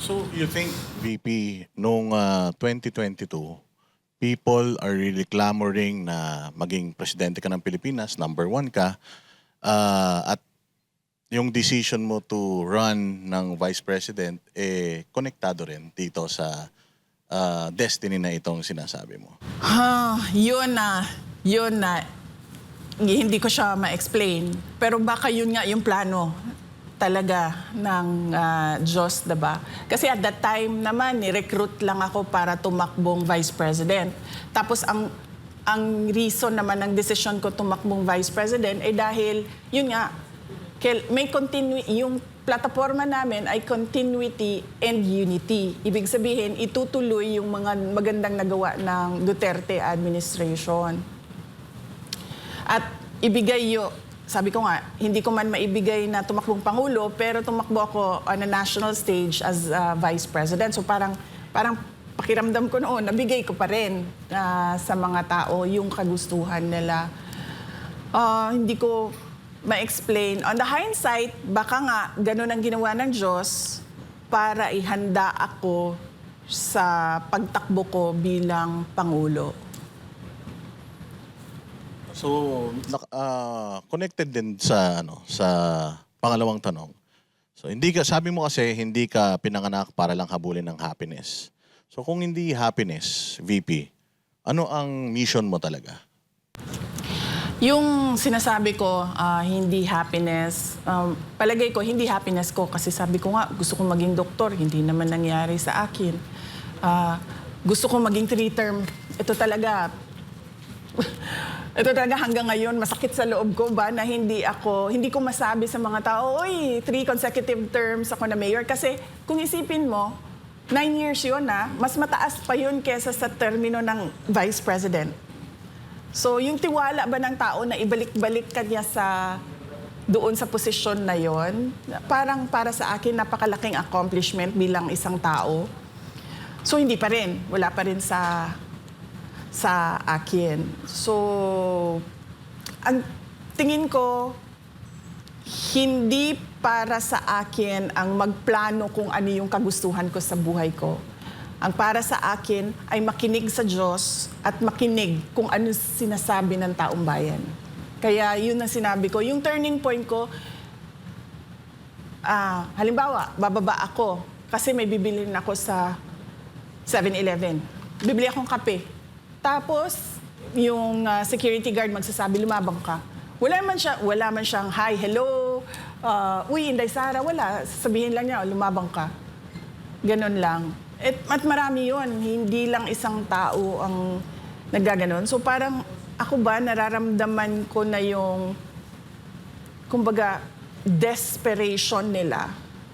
So you think, VP, nung 2022, people are really clamoring na maging presidente ka ng Pilipinas, number one ka, at yung decision mo to run ng vice president, konektado rin dito sa destiny na itong sinasabi mo. Yun na, hindi ko siya ma-explain. Pero baka yun nga yung plano talaga ng Diyos, diba? Kasi at that time naman, ni-recruit lang ako para tumakbong vice president. Tapos ang reason naman ng decision ko tumakbong vice president ay dahil, yun nga, may yung plataforma namin ay continuity and unity. Ibig sabihin, itutuloy yung mga magandang nagawa ng Duterte administration. At ibigay sabi ko nga, hindi ko man maibigay na tumakbong Pangulo, pero tumakbo ako on a national stage as Vice President. So parang pakiramdam ko noon, nabigay ko pa rin sa mga tao yung kagustuhan nila. Hindi ko ma-explain. On the hindsight, baka nga ganun ang ginawa ng Diyos para ihanda ako sa pagtakbo ko bilang Pangulo. So, connected din sa sa pangalawang tanong. So, sabi mo kasi hindi ka pinanganak para lang habulin ng happiness. So, kung hindi happiness, VP, ano ang mission mo talaga? Yung sinasabi ko, hindi happiness, palagay ko, hindi happiness ko kasi sabi ko nga, gusto kong maging doktor, hindi naman nangyari sa akin. Gusto kong maging 3-term. Ito talaga hanggang ngayon, masakit sa loob ko ba na hindi ko masabi sa mga tao, oy, 3 consecutive terms ako na mayor. Kasi kung isipin mo, 9 years yun mas mataas pa yun kesa sa termino ng vice president. So yung tiwala ba ng tao na ibalik-balik kanya doon sa posisyon na yon, parang para sa akin napakalaking accomplishment bilang isang tao. So hindi pa rin, wala pa rin sa akin. So, ang tingin ko, hindi para sa akin ang magplano kung ano yung kagustuhan ko sa buhay ko. Ang para sa akin ay makinig sa Diyos at makinig kung ano sinasabi ng taong bayan. Kaya yun ang sinabi ko. Yung turning point ko, halimbawa, bababa ako kasi may bibilin ako sa 7-Eleven. Bibili akong kape. Tapos, yung security guard magsasabi, lumabang ka. Wala man siyang, hi, hello, uy, Inday Sara, wala. Sabihin lang niya, lumabang ka. Ganon lang. At marami yun, hindi lang isang tao ang naggaganon. So parang ako ba, nararamdaman ko na yung, kumbaga, desperation nila.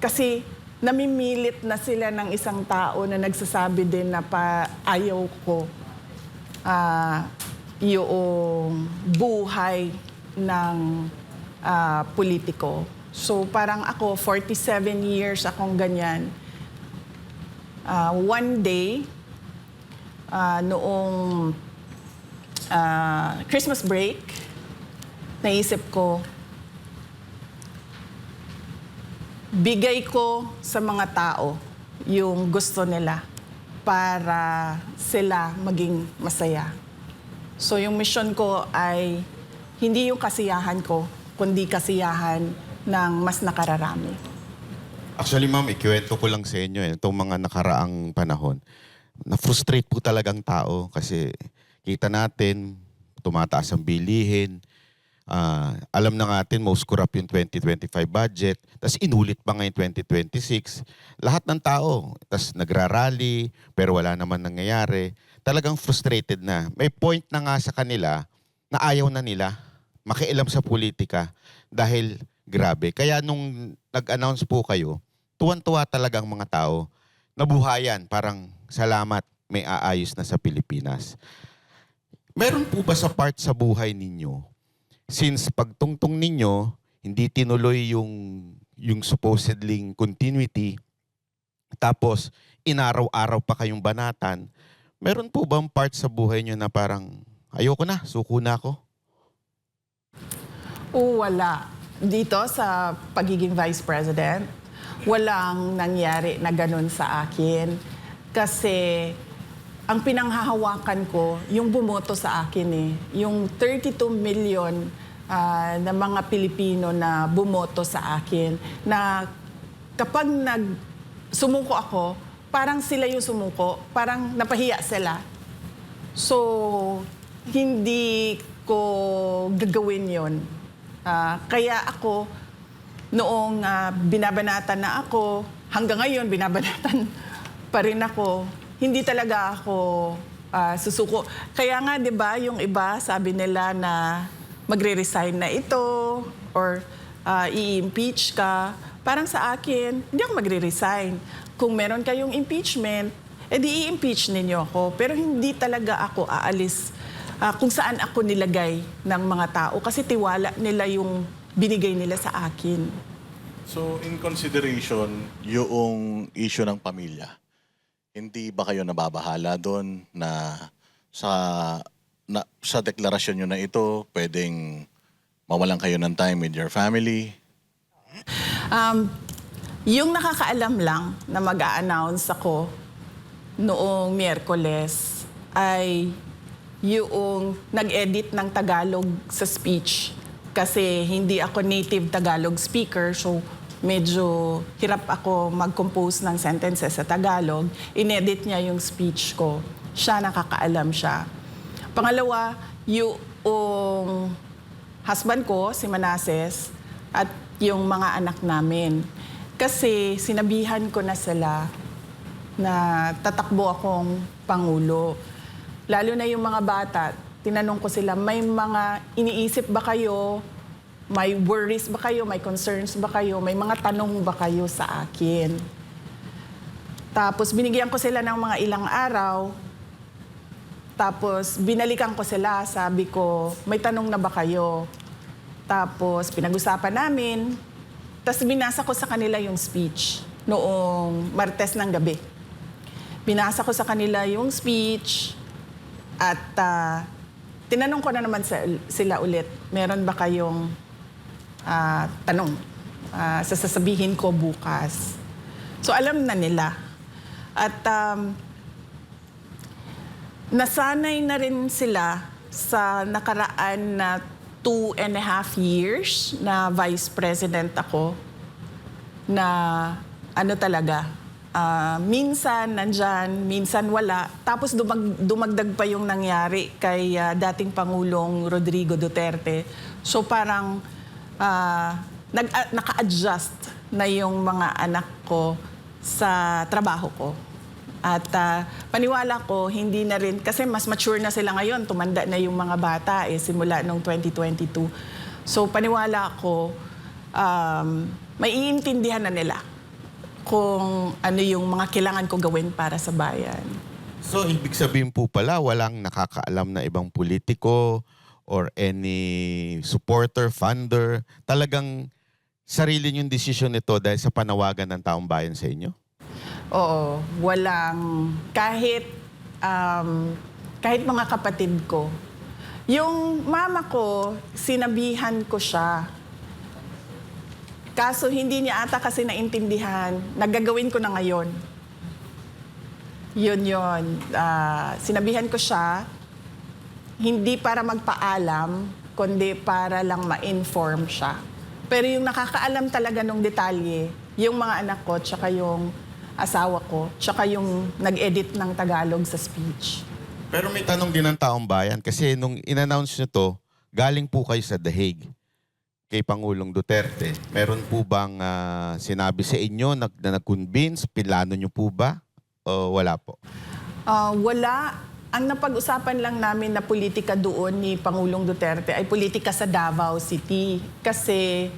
Kasi namimilit na sila ng isang tao na nagsasabi din na ayaw ko yung buhay ng politiko. So parang ako, 47 years akong ganyan. One day, noong Christmas break, naisip ko, bigay ko sa mga tao yung gusto nila para sila maging masaya. So yung mission ko ay hindi yung kasiyahan ko, kundi kasiyahan ng mas nakararami. Actually, ma'am, ikiwento ko lang sa inyo itong mga nakaraang panahon. Na-frustrate po talagang tao kasi kita natin, tumataas ang bilihin. Alam na natin, most corrupt yung 2025 budget. Tapos inulit pa ngayon 2026. Lahat ng tao, tapos nagrarally, pero wala naman nangyayari. Talagang frustrated na. May point na nga sa kanila na ayaw na nila makialam sa politika dahil grabe. Kaya nung nag-announce po kayo, tuwan-tuwa talagang mga tao, nabuhayan, parang salamat, may aayos na sa Pilipinas. Meron po ba sa part sa buhay ninyo, since pagtungtong ninyo, hindi tinuloy yung supposedly continuity, tapos inaraw-araw pa kayong banatan, meron po bang part sa buhay nyo na parang, ayoko na, suko na ako? Wala. Dito sa pagiging vice president, walang nangyari na ganun sa akin. Kasi ang pinanghahawakan ko, yung bumoto sa akin eh. Yung 32 million na mga Pilipino na bumoto sa akin. Na kapag sumuko ako, parang sila yung sumuko. Parang napahiya sila. So, hindi ko gagawin yon. Kaya ako, noong binabanatan na ako, hanggang ngayon binabanatan pa rin ako, hindi talaga ako susuko. Kaya nga, di ba, yung iba sabi nila na magre-resign na ito or i-impeach ka. Parang sa akin, hindi ako magre-resign. Kung meron kayong impeachment, edi i-impeach ninyo ako. Pero hindi talaga ako aalis kung saan ako nilagay ng mga tao kasi tiwala nila yung binigay nila sa akin. So, in consideration, yung issue ng pamilya, hindi ba kayo nababahala doon na sa deklarasyon nyo na ito, pwedeng mawalan kayo ng time with your family? Yung nakakaalam lang na mag-a-announce ako noong Miyerkules ay yung nag-edit ng Tagalog sa speech. Kasi hindi ako native Tagalog speaker, so medyo hirap ako mag-compose ng sentences sa Tagalog. Inedit niya yung speech ko. Siya, nakakaalam siya. Pangalawa, yung husband ko, si Manases, at yung mga anak namin. Kasi sinabihan ko na sila na tatakbo akong Pangulo. Lalo na yung mga bata, tinanong ko sila, may mga iniisip ba kayo? May worries ba kayo? May concerns ba kayo? May mga tanong ba kayo sa akin? Tapos binigyan ko sila ng mga ilang araw. Tapos binalikan ko sila, sabi ko, may tanong na ba kayo? Tapos pinag-usapan namin. Tapos binasa ko sa kanila yung speech noong Martes ng gabi. Binasa ko sa kanila yung speech at tinanong ko na naman sila ulit, meron ba kayong tanong? Sasabihin ko bukas. So alam na nila. At nasanay na rin sila sa nakaraan na 2.5 years na vice president ako na ano talaga, minsan nandyan, minsan wala. Tapos dumagdag pa yung nangyari kay dating Pangulong Rodrigo Duterte. So parang naka-adjust na yung mga anak ko sa trabaho ko. At paniwala ko, hindi na rin, kasi mas mature na sila ngayon, tumanda na yung mga bata simula noong 2022. So paniwala ko, may iintindihan na nila kung ano yung mga kailangan ko gawin para sa bayan. So, ibig sabihin po pala, walang nakakaalam na ibang politiko or any supporter, funder. Talagang sarili niyong desisyon ito dahil sa panawagan ng taong bayan sa inyo? Oo, walang kahit mga kapatid ko. Yung mama ko, sinabihan ko siya. Kaso hindi niya ata kasi naintindihan. Nagagawin ko na ngayon. Yun. Sinabihan ko siya, hindi para magpaalam, kundi para lang ma-inform siya. Pero yung nakakaalam talaga nung detalye, yung mga anak ko, tsaka yung asawa ko, tsaka yung nag-edit ng Tagalog sa speech. Pero may tanong din ng taong bayan kasi nung in-announce nyo to, galing po kayo sa The Hague kay Pangulong Duterte. Meron po bang sinabi sa inyo na nag-convince? Pilano nyo po ba? O wala po? Wala. Ang napag-usapan lang namin na politika doon ni Pangulong Duterte ay politika sa Davao City. Kasi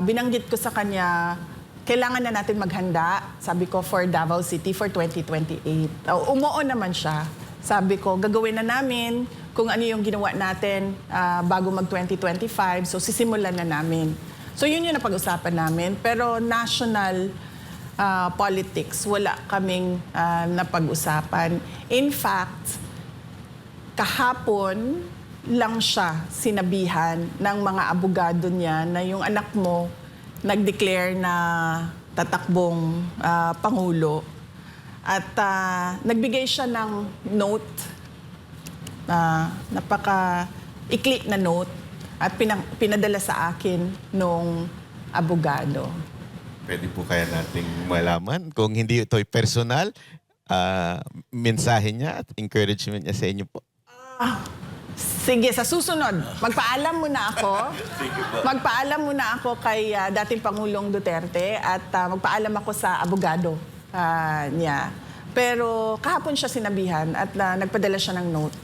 binanggit ko sa kanya, kailangan na natin maghanda, sabi ko, for Davao City for 2028. Umuo naman siya. Sabi ko, gagawin na namin kung ano yung ginawa natin bago mag-2025. So, sisimulan na namin. So, yun yung napag-usapan namin. Pero national politics, wala kaming napag-usapan. In fact, kahapon lang siya sinabihan ng mga abogado niya na yung anak mo nag-declare na tatakbong Pangulo. At nagbigay siya ng note, napaka-ikli na note, at pinadala sa akin nung abogado. Pwede po kaya nating malaman kung hindi ito'y personal, mensahe niya at encouragement niya sa inyo po. Sige, sa susunod, magpaalam muna ako. Magpaalam muna ako kay dating Pangulong Duterte at magpaalam ako sa abogado niya. Pero kahapon siya sinabihan at nagpadala siya ng note.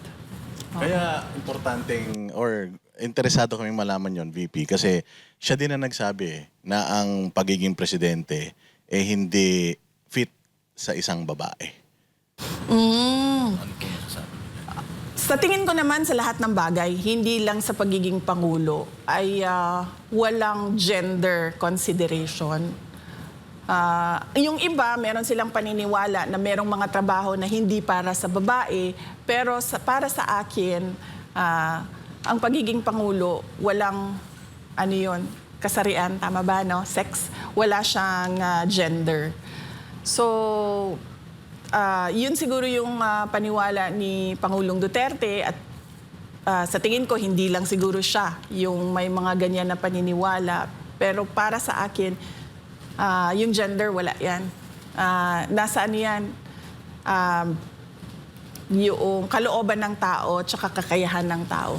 Kaya importanteng or interesado kaming malaman yon, VP, kasi siya din ang nagsabi na ang pagiging presidente hindi fit sa isang babae. Sa tingin ko naman sa lahat ng bagay, hindi lang sa pagiging Pangulo, ay walang gender consideration. Yung iba, meron silang paniniwala na merong mga trabaho na hindi para sa babae, pero para sa akin, ang pagiging Pangulo, walang kasarian, tama ba, no? Sex, wala siyang gender. So, yun siguro yung paniwala ni Pangulong Duterte at sa tingin ko hindi lang siguro siya yung may mga ganyan na paniniwala. Pero para sa akin, yung gender, wala yan. Nasaan yan? Yung kalooban ng tao at kakayahan ng tao.